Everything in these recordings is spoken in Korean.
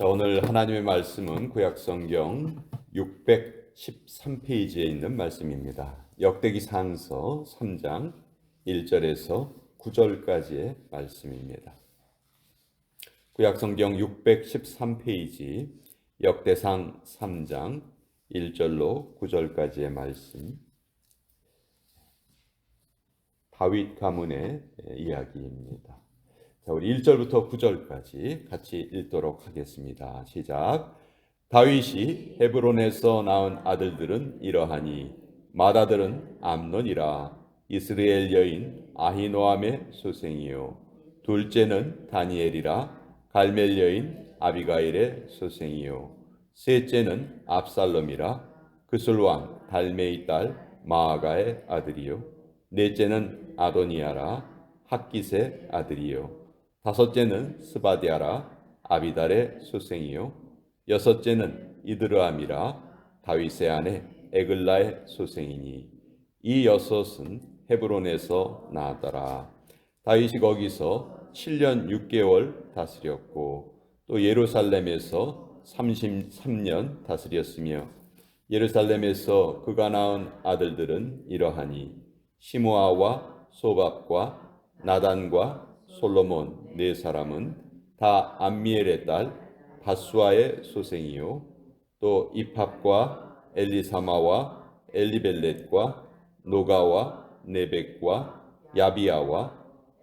자, 오늘 하나님의 말씀은 구약성경 613페이지에 있는 말씀입니다. 역대기상서 3장 1절에서 9절까지의 말씀입니다. 구약성경 613페이지 역대상 3장 1절로 9절까지의 말씀, 다윗 가문의 이야기입니다. 자, 우리 1절부터 9절까지 같이 읽도록 하겠습니다. 시작. 다윗이 헤브론에서 낳은 아들들은 이러하니 맏아들은 암논이라 이스라엘 여인 아히노암의 소생이요 둘째는 다니엘이라 갈멜 여인 아비가일의 소생이요 셋째는 압살롬이라 그술 왕 달메의 딸 마아가의 아들이요 넷째는 아도니아라 학깃의 아들이요 다섯째는 스바디아라 아비달의 소생이요 여섯째는 이드르암이라 다윗의 아내 에글라의 소생이니 이 여섯은 헤브론에서 나았더라. 다윗이 거기서 7년 6개월 다스렸고 또 예루살렘에서 33년 다스렸으며 예루살렘에서 그가 낳은 아들들은 이러하니 시므아와 소밥과 나단과 솔로몬 네 사람은 다 암미엘의 딸 바수아의 소생이요 또 이팝과 엘리사마와 엘리벨렛과 노가와 네벡과 야비아와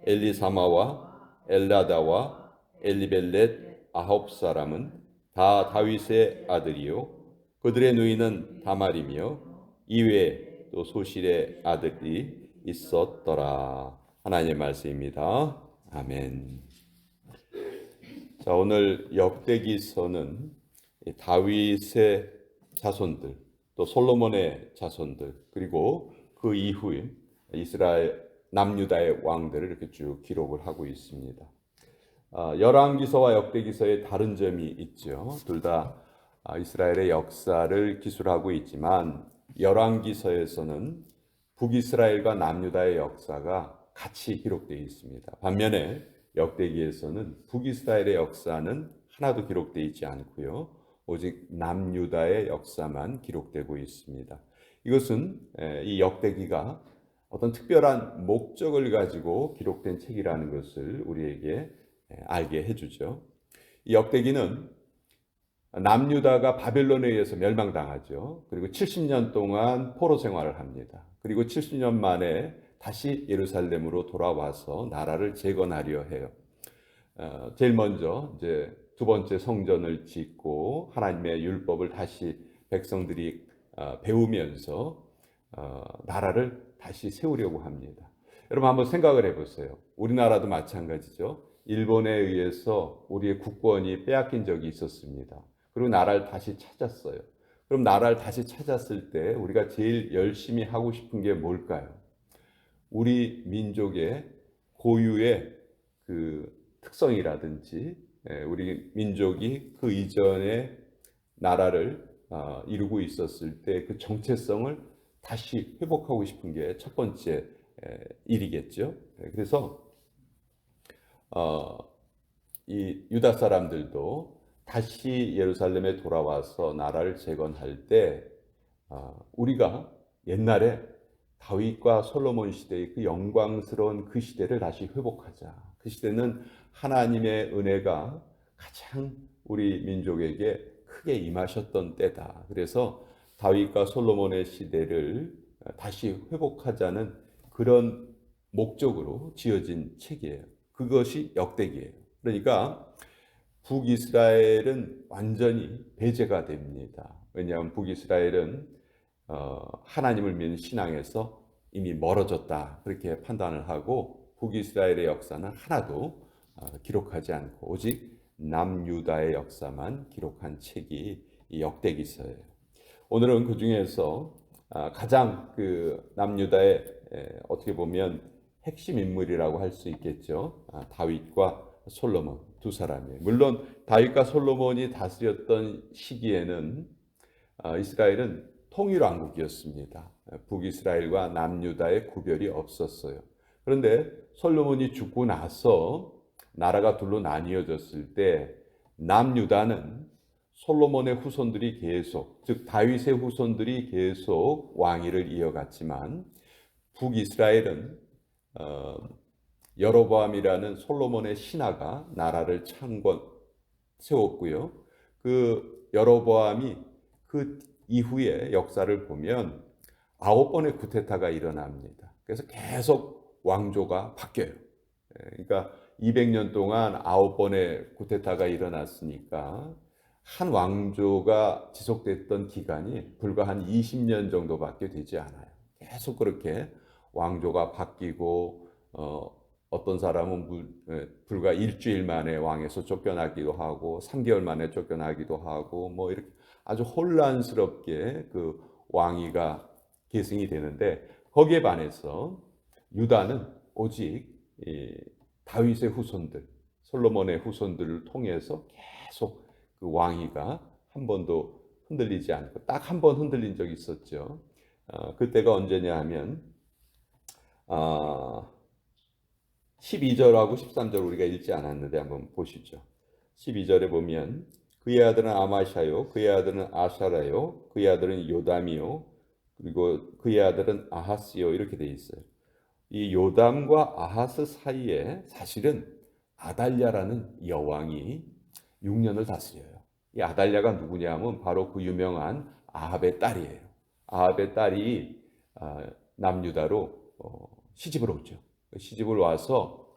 엘리사마와 엘라다와 엘리벨렛 아홉 사람은 다 다윗의 아들이요 그들의 누이는 다말이며 이외에 또 소실의 아들이 있었더라. 하나님의 말씀입니다. 아멘. 자, 오늘 역대기서는 다윗의 자손들, 또 솔로몬의 자손들, 그리고 그 이후에 이스라엘 남유다의 왕들을 이렇게 쭉 기록을 하고 있습니다. 열왕기서와 역대기서에 다른 점이 있죠. 둘 다 이스라엘의 역사를 기술하고 있지만 열왕기서에서는 북이스라엘과 남유다의 역사가 같이 기록되어 있습니다. 반면에 역대기에서는 북이스라엘의 역사는 하나도 기록되어 있지 않고요. 오직 남유다의 역사만 기록되고 있습니다. 이것은 이 역대기가 어떤 특별한 목적을 가지고 기록된 책이라는 것을 우리에게 알게 해주죠. 이 역대기는 남유다가 바벨론에 의해서 멸망당하죠. 그리고 70년 동안 포로 생활을 합니다. 그리고 70년 만에 다시 예루살렘으로 돌아와서 나라를 재건하려 해요. 제일 먼저 이제 두 번째 성전을 짓고 하나님의 율법을 다시 백성들이 배우면서 나라를 다시 세우려고 합니다. 여러분 한번 생각을 해보세요. 우리나라도 마찬가지죠. 일본에 의해서 우리의 국권이 빼앗긴 적이 있었습니다. 그리고 나라를 다시 찾았어요. 그럼 나라를 다시 찾았을 때 우리가 제일 열심히 하고 싶은 게 뭘까요? 우리 민족의 고유의 그 특성이라든지 우리 민족이 그 이전에 나라를 이루고 있었을 때 그 정체성을 다시 회복하고 싶은 게 첫 번째 일이겠죠. 그래서 이 유다 사람들도 다시 예루살렘에 돌아와서 나라를 재건할 때 우리가 옛날에 다윗과 솔로몬 시대의 그 영광스러운 그 시대를 다시 회복하자. 그 시대는 하나님의 은혜가 가장 우리 민족에게 크게 임하셨던 때다. 그래서 다윗과 솔로몬의 시대를 다시 회복하자는 그런 목적으로 지어진 책이에요. 그것이 역대기예요. 그러니까 북이스라엘은 완전히 배제가 됩니다. 왜냐하면 북이스라엘은 하나님을 믿는 신앙에서 이미 멀어졌다 그렇게 판단을 하고 북이스라엘의 역사는 하나도 기록하지 않고 오직 남유다의 역사만 기록한 책이 이 역대기서예요. 오늘은 그 중에서 가장 그 남유다의 어떻게 보면 핵심 인물이라고 할 수 있겠죠. 다윗과 솔로몬 두 사람이에요. 물론 다윗과 솔로몬이 다스렸던 시기에는 이스라엘은 통일왕국이었습니다. 북이스라엘과 남유다의 구별이 없었어요. 그런데 솔로몬이 죽고 나서 나라가 둘로 나뉘어졌을 때 남유다는 솔로몬의 후손들이 계속, 즉 다윗의 후손들이 계속 왕위를 이어갔지만 북이스라엘은 여로보암이라는 솔로몬의 신하가 나라를 세웠고요. 그 여로보암이 그 이후의 역사를 보면 9번의 쿠데타가 일어납니다. 그래서 계속 왕조가 바뀌어요. 그러니까 200년 동안 9번의 쿠데타가 일어났으니까 한 왕조가 지속됐던 기간이 불과 한 20년 정도밖에 되지 않아요. 계속 그렇게 왕조가 바뀌고 어떤 사람은 불과 일주일 만에 왕에서 쫓겨나기도 하고 3개월 만에 쫓겨나기도 하고 뭐 이렇게 아주 혼란스럽게 그 왕위가 계승이 되는데 거기에 반해서 유다는 오직 다윗의 후손들, 솔로몬의 후손들을 통해서 계속 그 왕위가 한 번도 흔들리지 않고 딱 한 번 흔들린 적이 있었죠. 그때가 언제냐 하면 12절하고 13절 우리가 읽지 않았는데 한번 보시죠. 12절에 보면 그의 아들은 아마샤요, 그의 아들은 아샤라요, 그의 아들은 요담이요, 그리고 그의 아들은 아하스요 이렇게 돼 있어요. 이 요담과 아하스 사이에 사실은 아달랴라는 여왕이 6년을 다스려요. 이 아달랴가 누구냐 하면 바로 그 유명한 아합의 딸이에요. 아합의 딸이 남유다로 시집을 오죠. 시집을 와서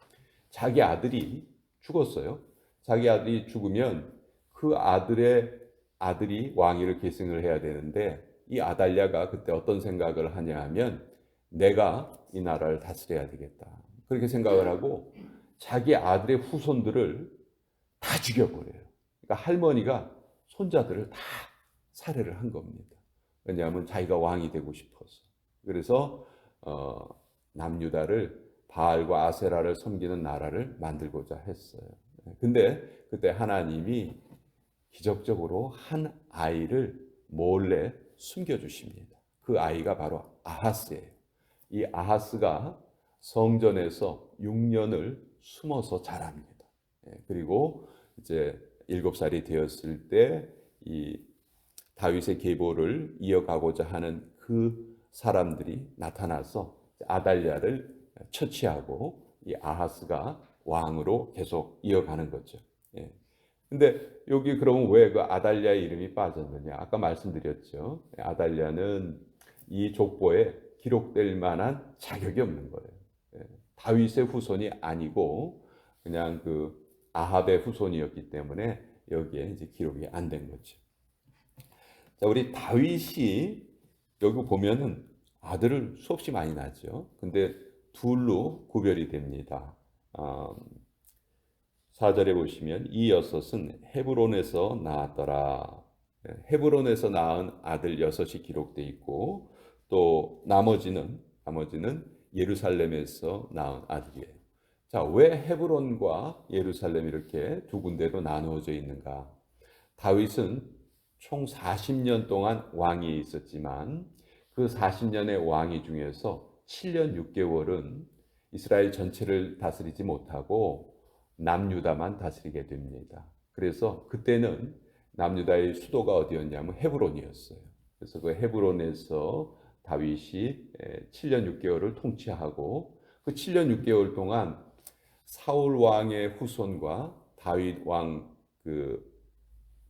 자기 아들이 죽었어요. 자기 아들이 죽으면 그 아들이 왕위를 계승을 해야 되는데 이 아달랴가 그때 어떤 생각을 하냐 하면 내가 이 나라를 다스려야 되겠다. 그렇게 생각을 하고 자기 아들의 후손들을 다 죽여버려요. 그러니까 할머니가 손자들을 다 살해를 한 겁니다. 왜냐하면 자기가 왕이 되고 싶어서. 그래서 남유다를 바알과 아세라를 섬기는 나라를 만들고자 했어요. 근데 그때 하나님이 기적적으로 한 아이를 몰래 숨겨주십니다. 그 아이가 바로 아하스예요. 이 아하스가 성전에서 6년을 숨어서 자랍니다. 그리고 이제 7살이 되었을 때 이 다윗의 계보를 이어가고자 하는 그 사람들이 나타나서 아달랴를 처치하고 이 아하스가 왕으로 계속 이어가는 거죠. 근데 여기 그러면 왜 그 아달랴의 이름이 빠졌느냐? 아까 말씀드렸죠. 아달랴는 이 족보에 기록될 만한 자격이 없는 거예요. 다윗의 후손이 아니고 그냥 그 아합의 후손이었기 때문에 여기에 이제 기록이 안 된 거죠. 자, 우리 다윗이 여기 보면은 아들을 수없이 많이 낳죠. 근데 둘로 구별이 됩니다. 4절에 보시면 이 여섯은 헤브론에서 낳았더라. 헤브론에서 낳은 아들 6이 기록되어 있고 또 나머지는 예루살렘에서 낳은 아들이에요. 자, 왜 헤브론과 예루살렘 이렇게 두 군데로 나누어져 있는가? 다윗은 총 40년 동안 왕위에 있었지만 그 40년의 왕위 중에서 7년 6개월은 이스라엘 전체를 다스리지 못하고 남유다만 다스리게 됩니다. 그래서 그때는 남유다의 수도가 어디였냐면 헤브론이었어요. 그래서 그 헤브론에서 다윗이 7년 6개월을 통치하고 그 7년 6개월 동안 사울 왕의 후손과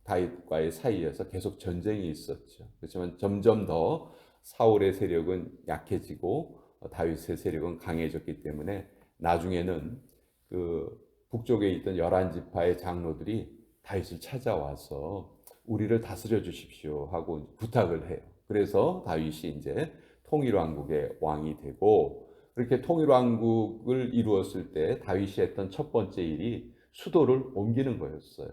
다윗과의 사이에서 계속 전쟁이 있었죠. 그렇지만 점점 더 사울의 세력은 약해지고 다윗의 세력은 강해졌기 때문에 나중에는 그 북쪽에 있던 11지파의 장로들이 다윗을 찾아와서 우리를 다스려 주십시오 하고 부탁을 해요. 그래서 다윗이 이제 통일왕국의 왕이 되고 그렇게 통일왕국을 이루었을 때 다윗이 했던 첫 번째 일이 수도를 옮기는 거였어요.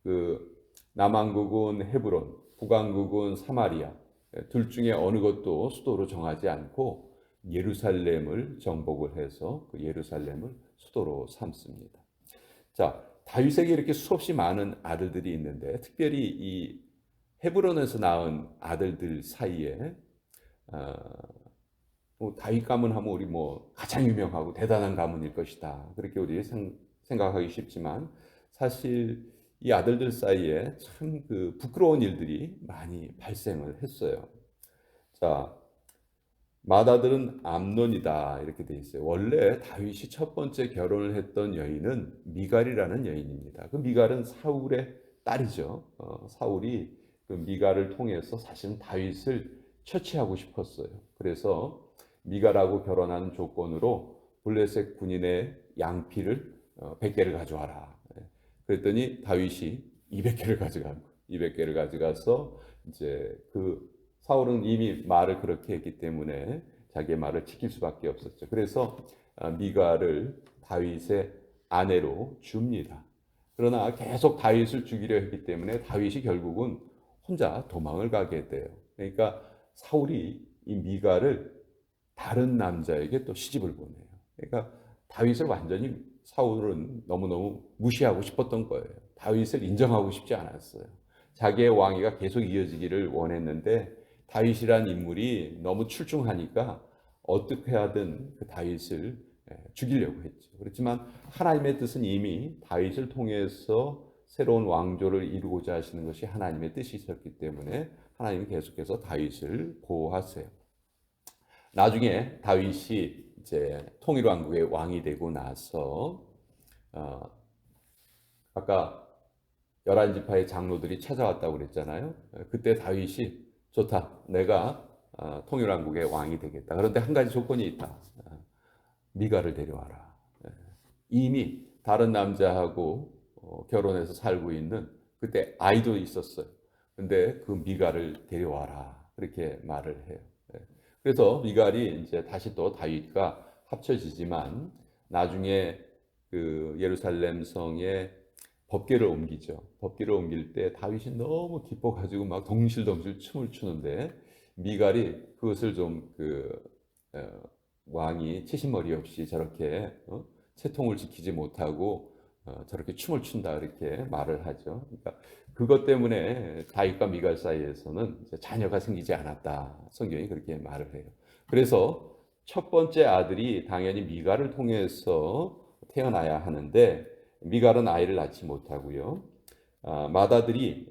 그 남왕국은 헤브론, 북왕국은 사마리아 둘 중에 어느 것도 수도로 정하지 않고 예루살렘을 정복을 해서 그 예루살렘을 수도로 삼습니다. 자, 다윗에게 이렇게 수없이 많은 아들들이 있는데 특별히 이 헤브론에서 낳은 아들들 사이에 다윗 가문 하면 우리 가장 유명하고 대단한 가문일 것이다. 그렇게 우리 생각하기 쉽지만 사실 이 아들들 사이에 참 그 부끄러운 일들이 많이 발생을 했어요. 자, 맏아들은 암논이다 이렇게 돼 있어요. 원래 다윗이 첫 번째 결혼을 했던 여인은 미갈이라는 여인입니다. 그 미갈은 사울의 딸이죠. 사울이 그 미갈을 통해서 사실은 다윗을 처치하고 싶었어요. 그래서 미갈하고 결혼하는 조건으로 블레셋 군인의 양피를 100개를 가져와라. 그랬더니 다윗이 200개를 가져가고 200개를 가져가서 이제 그 사울은 이미 말을 그렇게 했기 때문에 자기의 말을 지킬 수밖에 없었죠. 그래서 미갈을 다윗의 아내로 줍니다. 그러나 계속 다윗을 죽이려 했기 때문에 다윗이 결국은 혼자 도망을 가게 돼요. 그러니까 사울이 이 미갈을 다른 남자에게 또 시집을 보내요. 그러니까 다윗을 완전히 사울은 너무너무 무시하고 싶었던 거예요. 다윗을 인정하고 싶지 않았어요. 자기의 왕위가 계속 이어지기를 원했는데 다윗이란 인물이 너무 출중하니까 어떻게 하든 그 다윗을 죽이려고 했죠. 그렇지만 하나님의 뜻은 이미 다윗을 통해서 새로운 왕조를 이루고자 하시는 것이 하나님의 뜻이셨기 때문에 하나님은 계속해서 다윗을 보호하세요. 나중에 다윗이 이제 통일왕국의 왕이 되고 나서 아까 11지파의 장로들이 찾아왔다고 그랬잖아요. 그때 다윗이 좋다. 내가 통일왕국의 왕이 되겠다. 그런데 한 가지 조건이 있다. 미갈을 데려와라. 이미 다른 남자하고 결혼해서 살고 있는 그때 아이도 있었어요. 근데 그 미갈을 데려와라. 그렇게 말을 해요. 그래서 미갈이 이제 다시 또 다윗과 합쳐지지만 나중에 그 예루살렘 성에 법궤를 옮기죠. 법궤를 옮길 때 다윗이 너무 기뻐가지고 막 덩실덩실 춤을 추는데 미갈이 그것을 좀 왕이 치신머리 없이 저렇게 채통을 지키지 못하고 저렇게 춤을 춘다 이렇게 말을 하죠. 그러니까 그것 때문에 다윗과 미갈 사이에서는 자녀가 생기지 않았다. 성경이 그렇게 말을 해요. 그래서 첫 번째 아들이 당연히 미갈을 통해서 태어나야 하는데 미갈은 아이를 낳지 못하고요. 맏아들이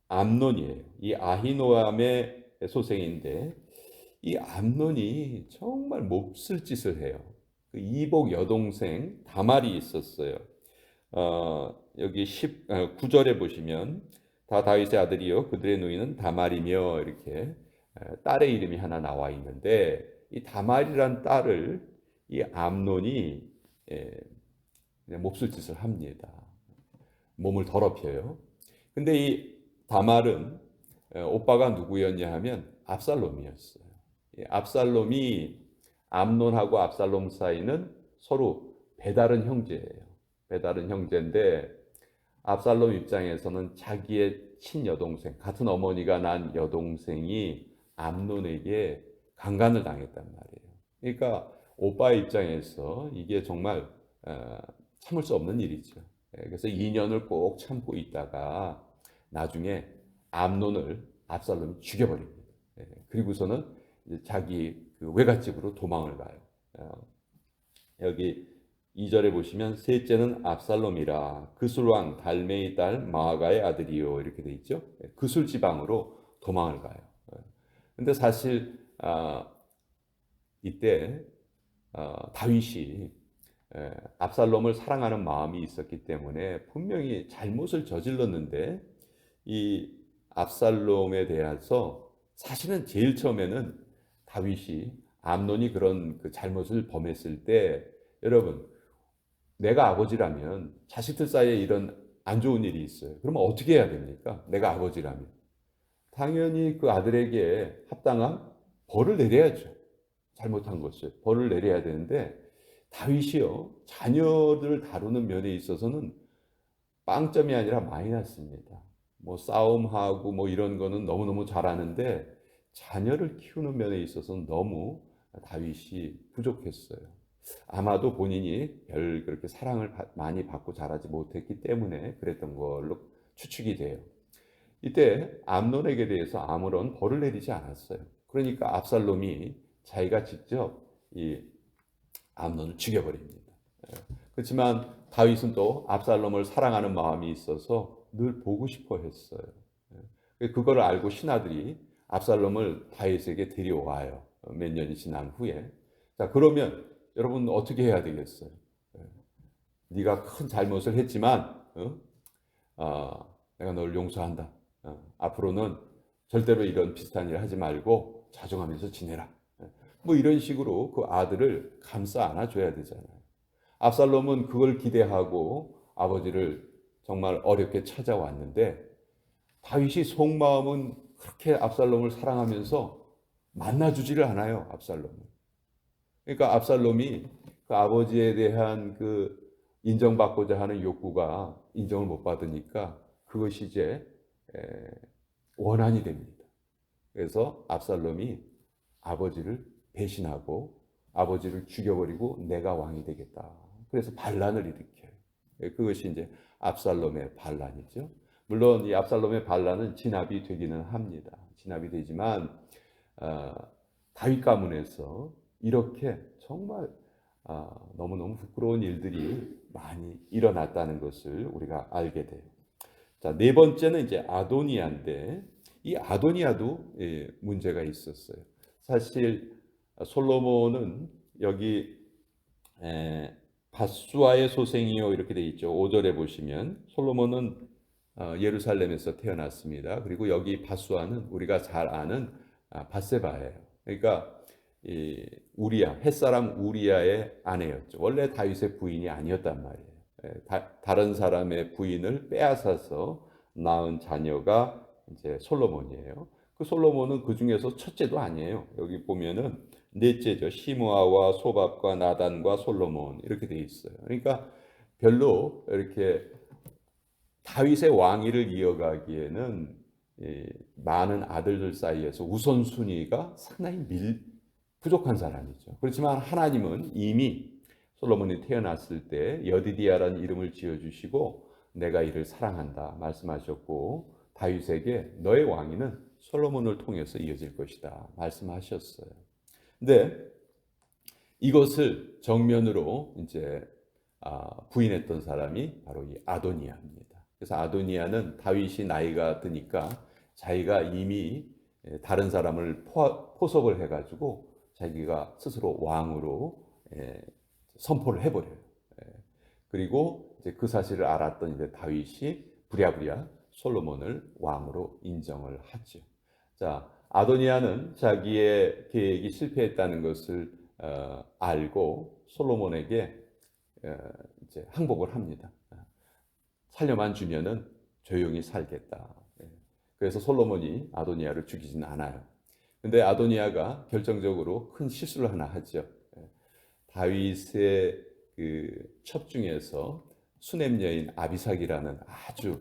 암논이에요. 이 아히노암의 소생인데 이 암논이 정말 몹쓸 짓을 해요. 그 이복 여동생 다말이 있었어요. 여기 9절에 보시면 다 다윗의 아들이요 그들의 누이는 다말이며 이렇게 딸의 이름이 하나 나와 있는데 이 다말이란 딸을 이 암논이 몹쓸 짓을 합니다. 몸을 더럽혀요. 근데 이 다말은 오빠가 누구였냐 하면 압살롬이었어요. 압살롬이 암논하고 압살롬 사이는 서로 배다른 형제예요. 배다른 형제인데 압살롬 입장에서는 자기의 친여동생, 같은 어머니가 난 여동생이 암논에게 강간을 당했단 말이에요. 그러니까 오빠의 입장에서 이게 정말 참을 수 없는 일이죠. 그래서 2년을 꼭 참고 있다가 나중에 암논을 압살롬이 죽여버립니다. 그리고서는 자기 그 외갓집으로 도망을 가요. 여기 2절에 보시면 셋째는 압살롬이라 그술 왕 달메의 딸 마아가의 아들이요 이렇게 돼 있죠. 그술 지방으로 도망을 가요. 근데 사실 이때 다윗이 압살롬을 사랑하는 마음이 있었기 때문에 분명히 잘못을 저질렀는데 이 압살롬에 대해서 사실은 제일 처음에는 다윗이 암논이 그런 그 잘못을 범했을 때 여러분 내가 아버지라면 자식들 사이에 이런 안 좋은 일이 있어요. 그러면 어떻게 해야 됩니까? 내가 아버지라면 당연히 그 아들에게 합당한 벌을 내려야죠. 잘못한 것을 벌을 내려야 되는데 다윗이요 자녀들을 다루는 면에 있어서는 빵점이 아니라 마이너스입니다. 뭐 싸움하고 뭐 이런 거는 너무너무 잘하는데 자녀를 키우는 면에 있어서는 너무 다윗이 부족했어요. 아마도 본인이 별 그렇게 사랑을 많이 받고 자라지 못했기 때문에 그랬던 걸로 추측이 돼요. 이때 암논에게 대해서 아무런 벌을 내리지 않았어요. 그러니까 압살롬이 자기가 직접 이 암논을 죽여버립니다. 그렇지만 다윗은 또 압살롬을 사랑하는 마음이 있어서 늘 보고 싶어 했어요. 그걸 알고 신하들이 압살롬을 다윗에게 데려와요. 몇 년이 지난 후에. 자, 그러면 여러분 어떻게 해야 되겠어요? 네가 큰 잘못을 했지만 내가 너를 용서한다. 앞으로는 절대로 이런 비슷한 일을 하지 말고 자중하면서 지내라. 뭐 이런 식으로 그 아들을 감싸 안아줘야 되잖아요. 압살롬은 그걸 기대하고 아버지를 정말 어렵게 찾아왔는데 다윗이 속마음은 그렇게 압살롬을 사랑하면서 만나주지를 않아요. 압살롬을. 그러니까 압살롬이 그 아버지에 대한 그 인정받고자 하는 욕구가 인정을 못 받으니까 그것이 이제 원한이 됩니다. 그래서 압살롬이 아버지를 배신하고 아버지를 죽여버리고 내가 왕이 되겠다. 그래서 반란을 일으켜요. 그것이 이제 압살롬의 반란이죠. 물론 이 압살롬의 반란은 진압이 되기는 합니다. 진압이 되지만 다윗 가문에서 이렇게 정말 너무너무 부끄러운 일들이 많이 일어났다는 것을 우리가 알게 돼요. 자, 네 번째는 이제 아도니아인데 이 아도니아도 문제가 있었어요. 사실 솔로몬은 여기 밧수아의 소생이요 이렇게 돼 있죠. 5절에 보시면 솔로몬은 예루살렘에서 태어났습니다. 그리고 여기 밧수아는 우리가 잘 아는 밧세바예요. 그러니까 이 우리야 햇사람 우리야의 아내였죠. 원래 다윗의 부인이 아니었단 말이에요. 다른 사람의 부인을 빼앗아서 낳은 자녀가 이제 솔로몬이에요. 그 솔로몬은 그 중에서 첫째도 아니에요. 여기 보면은 넷째죠. 시므아와 소밥과 나단과 솔로몬 이렇게 돼 있어요. 그러니까 별로 이렇게 다윗의 왕위를 이어가기에는 많은 아들들 사이에서 우선순위가 상당히 부족한 사람이죠. 그렇지만 하나님은 이미 솔로몬이 태어났을 때 여디디아라는 이름을 지어주시고 내가 이를 사랑한다 말씀하셨고 다윗에게 너의 왕위는 솔로몬을 통해서 이어질 것이다 말씀하셨어요. 근데 이것을 정면으로 이제 부인했던 사람이 바로 이 아도니아입니다. 그래서 아도니아는 다윗이 나이가 드니까 자기가 이미 다른 사람을 포섭을 해가지고 자기가 스스로 왕으로 선포를 해버려요. 그리고 이제 그 사실을 알았던 이제 다윗이 부랴부랴 솔로몬을 왕으로 인정을 하죠. 자, 아도니아는 자기의 계획이 실패했다는 것을 알고 솔로몬에게 이제 항복을 합니다. 살려만 주면은 조용히 살겠다. 그래서 솔로몬이 아도니아를 죽이진 않아요. 근데 아도니아가 결정적으로 큰 실수를 하나 하죠. 다윗의 그 첩중에서 수냄 여인 아비삭이라는 아주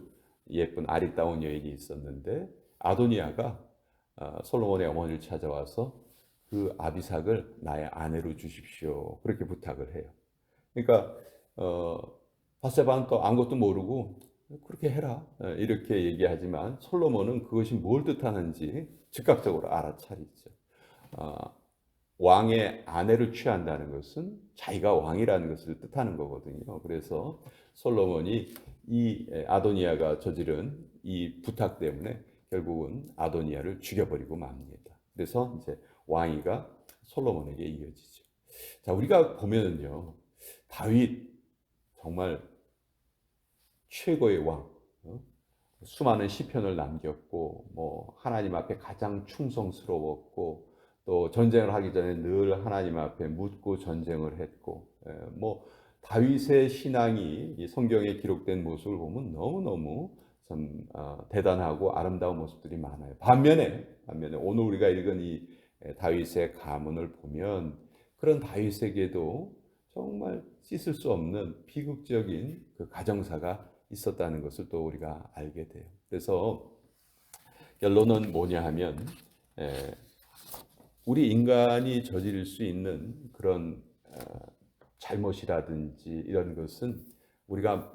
예쁜 아리따운 여인이 있었는데 아도니아가 솔로몬의 어머니를 찾아와서 그 아비삭을 나의 아내로 주십시오. 그렇게 부탁을 해요. 그러니까 바세바는 또 아무것도 모르고 그렇게 해라 이렇게 얘기하지만 솔로몬은 그것이 뭘 뜻하는지 즉각적으로 알아차리죠. 왕의 아내를 취한다는 것은 자기가 왕이라는 것을 뜻하는 거거든요. 그래서 솔로몬이 이 아도니아가 저지른 이 부탁 때문에 결국은 아도니아를 죽여버리고 맙니다. 그래서 이제 왕위가 솔로몬에게 이어지죠. 자, 우리가 보면은요, 다윗 정말 최고의 왕, 수많은 시편을 남겼고, 뭐 하나님 앞에 가장 충성스러웠고, 또 전쟁을 하기 전에 늘 하나님 앞에 묻고 전쟁을 했고, 뭐 다윗의 신앙이 이 성경에 기록된 모습을 보면 너무너무 참 대단하고 아름다운 모습들이 많아요. 반면에 오늘 우리가 읽은 이 다윗의 가문을 보면 그런 다윗에게도 정말 씻을 수 없는 비극적인 그 가정사가 있었다는 것을 또 우리가 알게 돼요. 그래서 결론은 뭐냐 하면 우리 인간이 저지를 수 있는 그런 잘못이라든지 이런 것은 우리가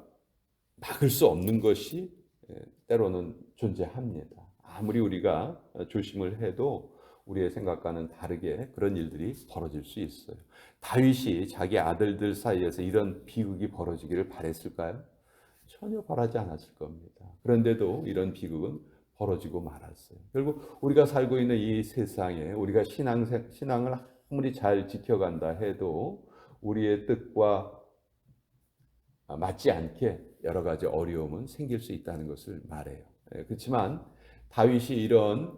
막을 수 없는 것이 때로는 존재합니다. 아무리 우리가 조심을 해도 우리의 생각과는 다르게 그런 일들이 벌어질 수 있어요. 다윗이 자기 아들들 사이에서 이런 비극이 벌어지기를 바랬을까요? 전혀 바라지 않았을 겁니다. 그런데도 이런 비극은 벌어지고 말았어요. 결국 우리가 살고 있는 이 세상에 우리가 신앙을 아무리 잘 지켜간다 해도 우리의 뜻과 맞지 않게 여러 가지 어려움은 생길 수 있다는 것을 말해요. 그렇지만 다윗이 이런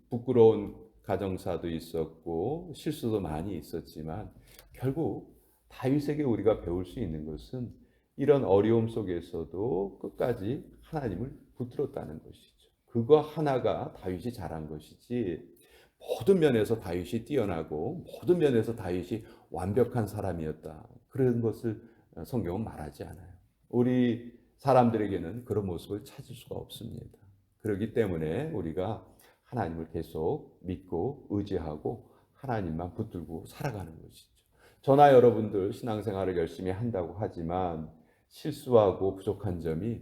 부끄러운 가정사도 있었고 실수도 많이 있었지만 결국 다윗에게 우리가 배울 수 있는 것은 이런 어려움 속에서도 끝까지 하나님을 붙들었다는 것이죠. 그거 하나가 다윗이 잘한 것이지 모든 면에서 다윗이 뛰어나고 모든 면에서 다윗이 완벽한 사람이었다. 그런 것을 성경은 말하지 않아요. 우리 사람들에게는 그런 모습을 찾을 수가 없습니다. 그렇기 때문에 우리가 하나님을 계속 믿고 의지하고 하나님만 붙들고 살아가는 것이죠. 저나 여러분들 신앙생활을 열심히 한다고 하지만 실수하고 부족한 점이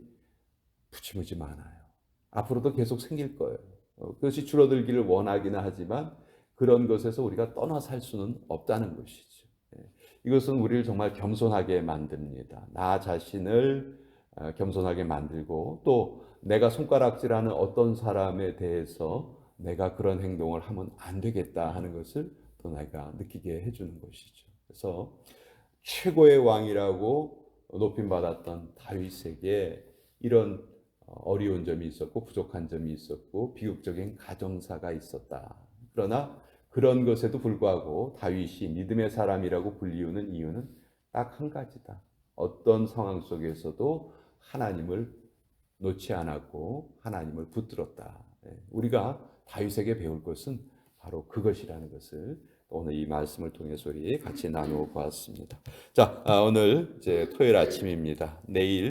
무지무지 많아요. 앞으로도 계속 생길 거예요. 그것이 줄어들기를 원하기는 하지만 그런 것에서 우리가 떠나 살 수는 없다는 것이죠. 이것은 우리를 정말 겸손하게 만듭니다. 나 자신을 겸손하게 만들고 또 내가 손가락질하는 어떤 사람에 대해서 내가 그런 행동을 하면 안 되겠다 하는 것을 또 내가 느끼게 해주는 것이죠. 그래서 최고의 왕이라고 높임받았던 다윗에게 이런 어려운 점이 있었고 부족한 점이 있었고 비극적인 가정사가 있었다. 그러나 그런 것에도 불구하고 다윗이 믿음의 사람이라고 불리우는 이유는 딱 한 가지다. 어떤 상황 속에서도 하나님을 놓지 않았고 하나님을 붙들었다. 우리가 다윗에게 배울 것은 바로 그것이라는 것을 오늘 이 말씀을 통해서 우리 같이 나누어 보았습니다. 자, 오늘 이제 토요일 아침입니다. 내일